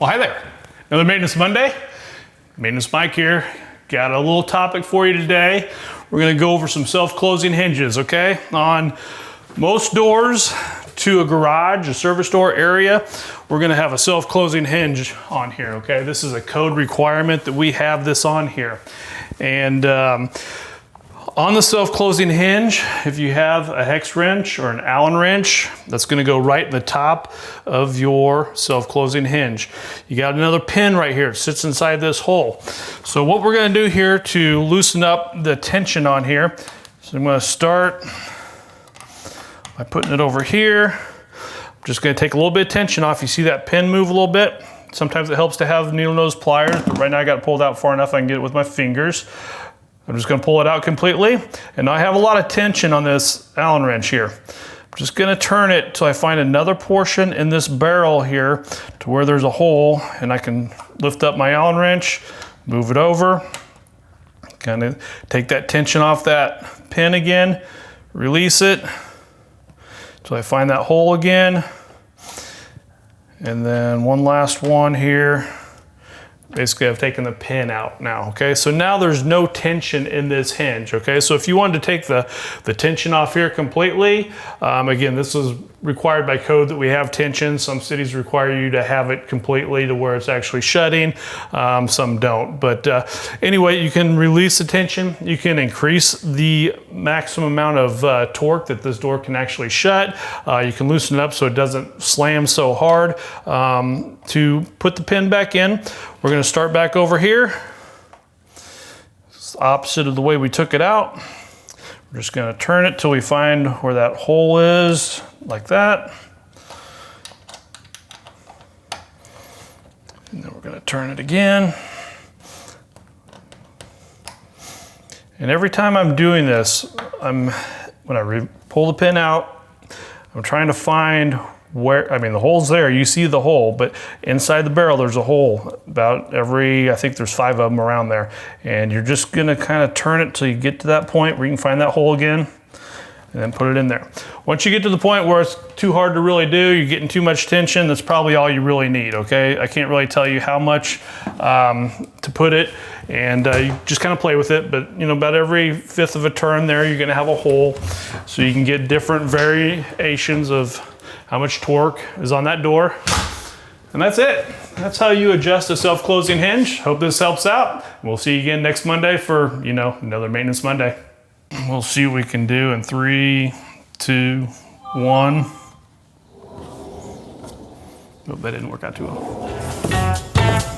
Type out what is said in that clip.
Well, hi there. Another Maintenance Monday. Maintenance Mike here. Got a little topic for you today. We're gonna go over some self-closing hinges, okay? On most doors to a garage, a service door area, we're gonna have a self-closing hinge on here, okay? This is a code requirement that we have this on here. And on the self-closing hinge, if you have a hex wrench or an Allen wrench, that's gonna go right in the top of your self-closing hinge. You got another pin right here, it sits inside this hole. So what we're gonna do here to loosen up the tension on here, so I'm gonna start by putting it over here. I'm just gonna take a little bit of tension off. You see that pin move a little bit? Sometimes it helps to have needle nose pliers, but right now I got it pulled out far enough I can get it with my fingers. I'm just gonna pull it out completely. And I have a lot of tension on this Allen wrench here. I'm just gonna turn it till I find another portion in this barrel here to where there's a hole, and I can lift up my Allen wrench, move it over, kind of take that tension off that pin again, release it till I find that hole again. And then one last one here. Basically, I've taken the pin out now, okay? So now there's no tension in this hinge, okay? So if you wanted to take the tension off here completely, again, this is required by code that we have tension. Some cities require you to have it completely to where it's actually shutting. Some don't. But anyway, you can release the tension. You can increase the maximum amount of torque that this door can actually shut. You can loosen it up so it doesn't slam so hard. To put the pin back in, we're going to start back over here. It's opposite of the way we took it out. We're just going to turn it till we find where that hole is, like that. And then we're going to turn it again. And every time I'm doing this, when I pull the pin out, I'm trying to find where, the hole's there, you see the hole, but inside the barrel there's a hole about I think there's 5 of them around there. And you're just gonna kind of turn it till you get to that point where you can find that hole again, and then put it in there. Once you get to the point where it's too hard to really do, you're getting too much tension, that's probably all you really need, okay? I can't really tell you how much to put it, and you just kind of play with it, but about every 1/5 of a turn there, you're gonna have a hole, so you can get different variations of how much torque is on that door. And that's it. That's how you adjust a self-closing hinge. Hope this helps out. We'll see you again next Monday for, another Maintenance Monday. We'll see what we can do in 3, 2, 1. Oh, that didn't work out too well.